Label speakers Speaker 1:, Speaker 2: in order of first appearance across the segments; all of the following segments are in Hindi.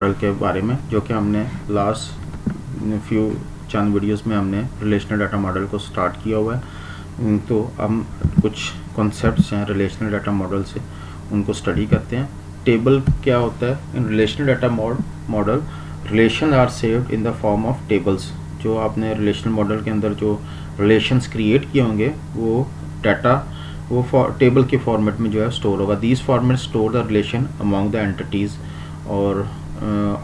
Speaker 1: मॉडल के बारे में, जो कि हमने लास्ट चंद वीडियोस में हमने रिलेशनल डाटा मॉडल को स्टार्ट किया हुआ है। तो हम कुछ कॉन्सेप्ट्स हैं रिलेशनल डाटा मॉडल से, उनको स्टडी करते हैं। टेबल क्या होता है? In relational data model relation are saved in the form of tables. जो आपने रिलेशनल मॉडल के अंदर जो रिलेशंस क्रिएट किए होंगे वो डाटा वो टेबल के फॉर्मेट में जो है स्टोर होगा। These format store the relation among the entities और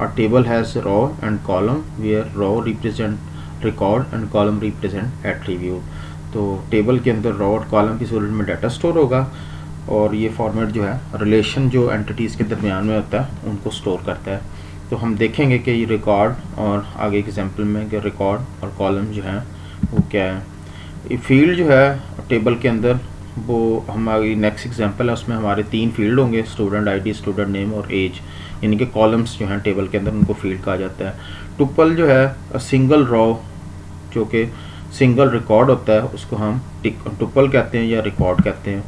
Speaker 1: a table has row and column where row represent record and column represent attribute। तो टेबल के अंदर रो और कॉलम की सूरत में डाटा स्टोर होगा और ये फॉर्मेट जो है रिलेशन जो एंटिटीज़ के दरमियान में होता है उनको स्टोर करता है। तो हम देखेंगे कि ये रिकॉर्ड और आगे एग्जांपल में कि रिकॉर्ड और कॉलम जो है वो क्या है। ये फील्ड जो है टेबल के अंदर वो हमारी नेक्स्ट एग्जांपल है, उसमें हमारे 3 फील्ड होंगे, स्टूडेंट आईडी, स्टूडेंट नेम और एज, यानी कि कॉलम्स जो हैं टेबल के अंदर उनको फील्ड कहा जाता है। टुपल जो है सिंगल रो जो कि सिंगल रिकॉर्ड होता है उसको हम टुपल कहते हैं या रिकॉर्ड कहते हैं।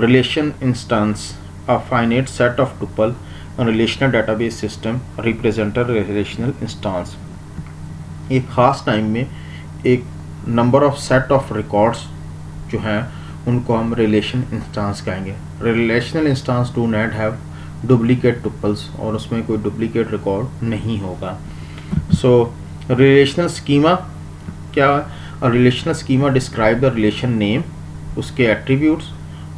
Speaker 1: Relation instance a finite set of tuple relational database system represent relational instance. एक ख़ास टाइम में एक number of set of records जो हैं उनको हम रिलेशन इंस्टेंस कहेंगे। Relational instance do not have duplicate tuples और उसमें कोई डुप्लीकेट रिकॉर्ड नहीं होगा। सो रिलेशनल स्कीमा क्या है? Relational schema describe the relation name, उसके एट्रीब्यूट्स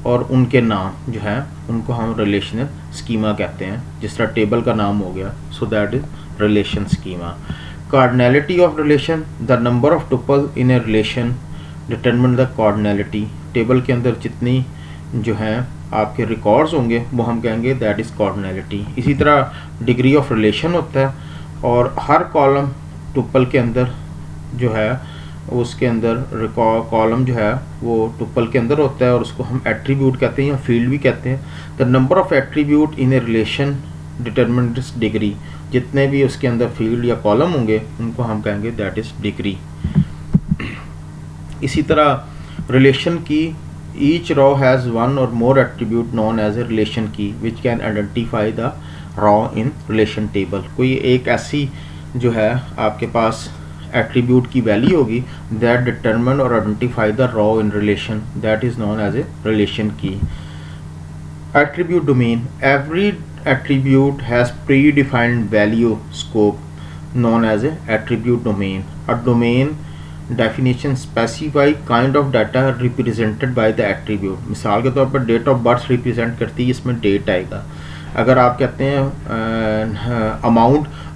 Speaker 1: और उनके नाम जो है उनको हम रिलेशनल स्कीमा कहते हैं। जिस तरह टेबल का नाम हो गया, so that is relation schema. Cardinality of relation, the number of tuple in a relation determine the cardinality. Table के अंदर जितनी जो हैं आपके रिकॉर्ड्स होंगे वो हम कहेंगे दैट इज़ कार्डिनैलिटी। इसी तरह डिग्री ऑफ रिलेशन होता है और हर कॉलम टुपल के अंदर जो है उसके अंदर कॉलम जो है वो टुपल के अंदर होता है और उसको हम एट्रीब्यूट कहते हैं या फील्ड भी कहते हैं। The number of attribute in a relation determine degree. जितने भी उसके अंदर फील्ड या कॉलम होंगे उनको हम कहेंगे दैट इज़ डिग्री। इसी तरह रिलेशन की each row has one or more attribute known as a relation key which can identify the row in relation table। कोई एक ऐसी जो है आपके पास एट्रीब्यूट की वैल्यू होगी that determine or identify the row in relation, that is known as a relation key। Attribute domain, every attribute has predefined value scope known as a attribute domain। A domain definition specify kind of data represented by the attribute. मिसाल के तौर पर डेट ऑफ बर्थ रिप्रेजेंट करती है, इसमें डेट आएगा। अगर आप कहते हैं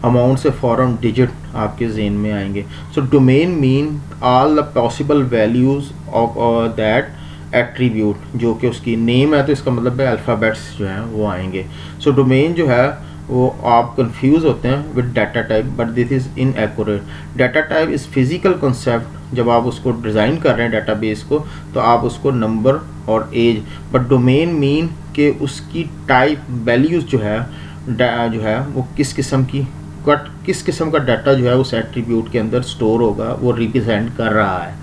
Speaker 1: अमाउंट से फ़ौरन डिजिट आपके ज़हन में आएंगे। So domain mean all the possible values of that attribute. जो कि उसकी नेम है तो इसका मतलब है अल्फ़ाबेट्स जो हैं वो आएंगे। सो डोमेन जो है वो आप कंफ्यूज होते हैं with data type, but this is inaccurate. Data type is physical concept. जब आप उसको डिज़ाइन कर रहे हैं डाटाबेस को तो आप उसको नंबर और एज, बट डोमेन मीन के उसकी टाइप वैल्यूज़ जो है वो किस किस्म का डाटा जो है उस एट्रीब्यूट के अंदर स्टोर होगा वो रिप्रेजेंट कर रहा है।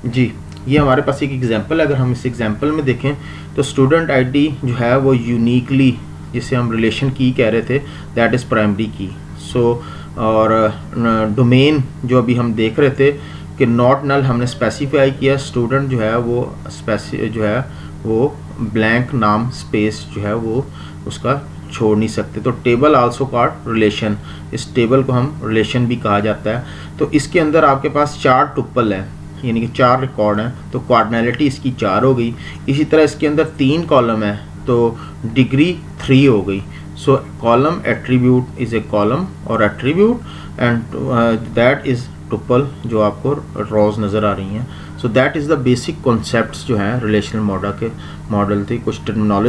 Speaker 1: जी, ये हमारे पास एक एग्जांपल है। अगर हम इस एग्जांपल में देखें तो स्टूडेंट आईडी जो है वो यूनिकली, जिसे हम रिलेशन की कह रहे थे, दैट इज़ प्राइमरी की। सो और डोमेन जो अभी हम देख रहे थे कि नॉट नल हमने स्पेसिफाई किया। स्टूडेंट जो है वो ब्लैंक नाम स्पेस जो है वो उसका छोड़ नहीं सकते। तो टेबल आल्सो कॉल्ड रिलेशन, इस टेबल को हम रिलेशन भी कहा जाता है। तो इसके अंदर आपके पास 4 टुपल है, यानी कि 4 रिकॉर्ड हैं, तो कार्डिनैलिटी इसकी 4 हो गई। इसी तरह इसके अंदर 3 कॉलम है तो डिग्री 3 हो गई। So column attribute is a column और attribute and that is tuple जो आपको रोज नज़र आ रही हैं। So that is the basic concepts जो हैं रिलेशनल मॉडल थे। कुछ टर्मिनोलॉजी